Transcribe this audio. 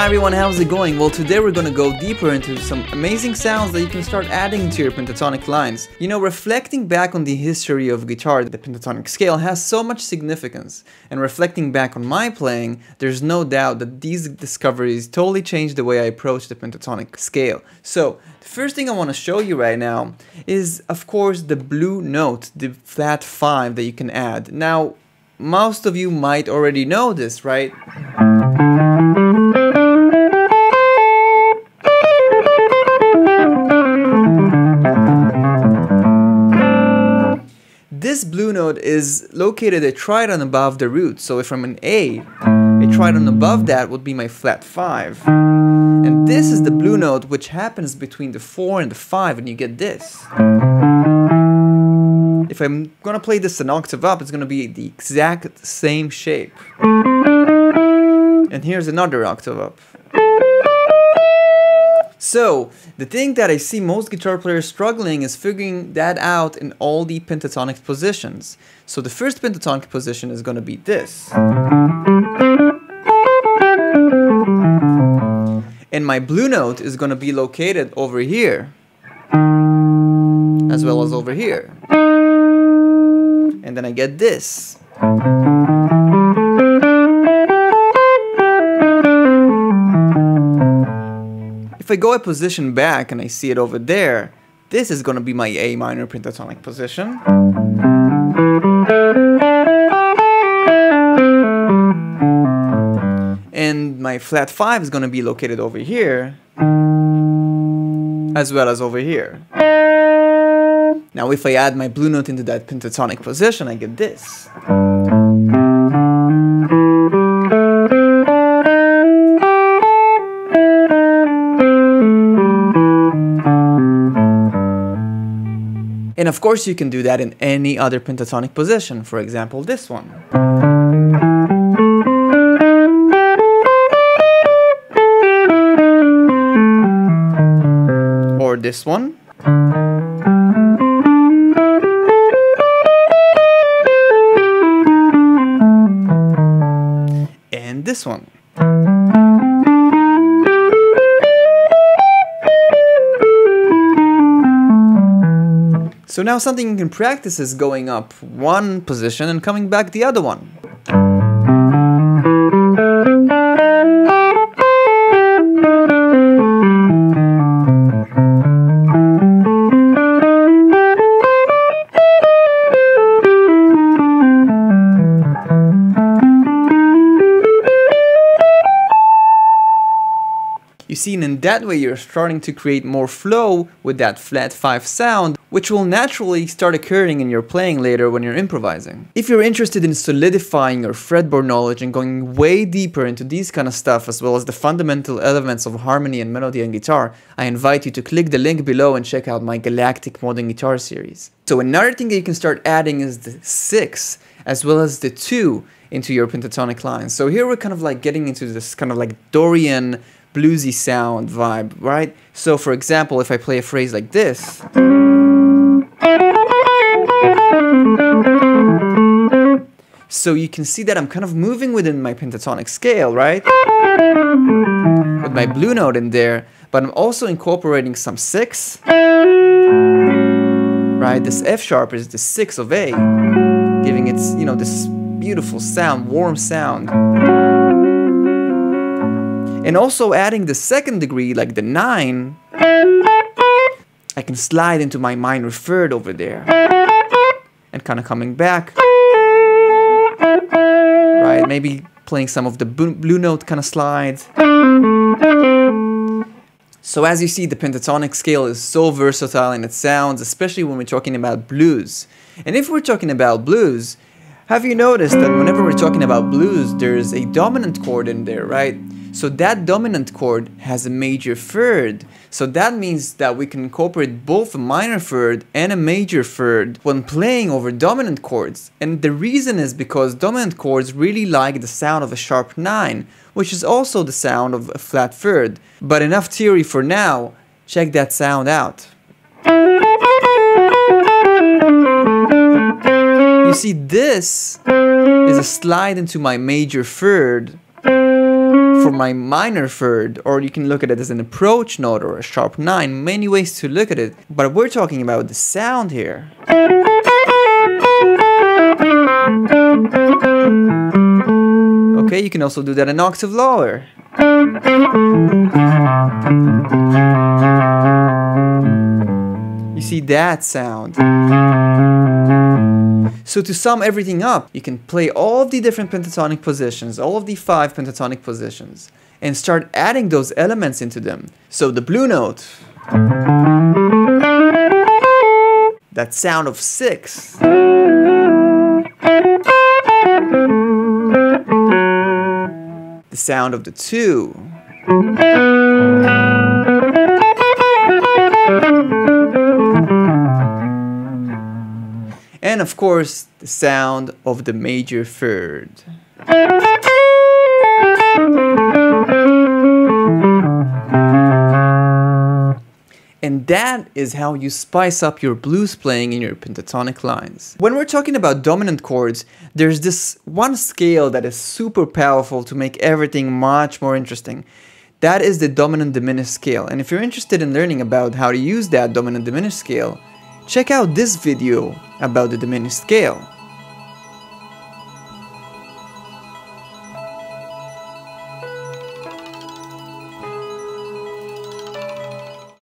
everyone, how's it going? Well, today we're gonna go deeper into some amazing sounds that you can start adding to your pentatonic lines. You know, reflecting back on the history of guitar, the pentatonic scale has so much significance. And reflecting back on my playing, there's no doubt that these discoveries totally changed the way I approach the pentatonic scale. So, the first thing I want to show you right now is, of course, the blue note, the flat 5 that you can add. Now, most of you might already know this, right? This blue note is located a tritone above the root, so if I'm an A tritone above that would be my flat 5. And this is the blue note which happens between the 4 and the 5, and you get this. If I'm gonna play this an octave up, it's gonna be the exact same shape. And here's another octave up. So, the thing that I see most guitar players struggling is figuring that out in all the pentatonic positions. So the first pentatonic position is going to be this. And my blue note is going to be located over here, as well as over here. And then I get this. If I go a position back and I see it over there, this is going to be my A minor pentatonic position. And my flat 5 is going to be located over here, as well as over here. Now if I add my blue note into that pentatonic position, I get this. And of course you can do that in any other pentatonic position, for example this one. Or this one. And this one. So now something you can practice is going up one position and coming back the other one. You see, and in that way you're starting to create more flow with that flat 5 sound, which will naturally start occurring in your playing later when you're improvising. If you're interested in solidifying your fretboard knowledge and going way deeper into these kind of stuff, as well as the fundamental elements of harmony and melody and guitar, I invite you to click the link below and check out my Galactic Modern Guitar series. So another thing that you can start adding is the 6, as well as the 2 into your pentatonic lines. So here we're kind of like getting into this kind of like Dorian bluesy sound vibe, right? So for example, if I play a phrase like this, so you can see that I'm kind of moving within my pentatonic scale, right? With my blue note in there, but I'm also incorporating some 6, right? This F sharp is the 6 of A, giving it, you know, this beautiful sound, warm sound. And also adding the second degree, like the 9, I can slide into my minor 3rd over there. And kind of coming back. Right, maybe playing some of the blue note kind of slides. So as you see, the pentatonic scale is so versatile in its sounds, especially when we're talking about blues. And if we're talking about blues, have you noticed that whenever we're talking about blues, there's a dominant chord in there, right? So that dominant chord has a major 3rd. So that means that we can incorporate both a minor 3rd and a major 3rd when playing over dominant chords. And the reason is because dominant chords really like the sound of a sharp 9, which is also the sound of a flat 3rd. But enough theory for now, check that sound out. You see, this is a slide into my major 3rd for my minor third, or you can look at it as an approach note or a sharp 9, many ways to look at it, but we're talking about the sound here. Okay, you can also do that an octave lower. You see that sound. So to sum everything up, you can play all of the different pentatonic positions, all of the 5 pentatonic positions, and start adding those elements into them. So the blue note, that sound of 6, the sound of the 2, and of course the sound of the major third. And that is how you spice up your blues playing in your pentatonic lines. When we're talking about dominant chords, there's this one scale that is super powerful to make everything much more interesting. That is the dominant diminished scale. And if you're interested in learning about how to use that dominant diminished scale, check out this video about the diminished scale.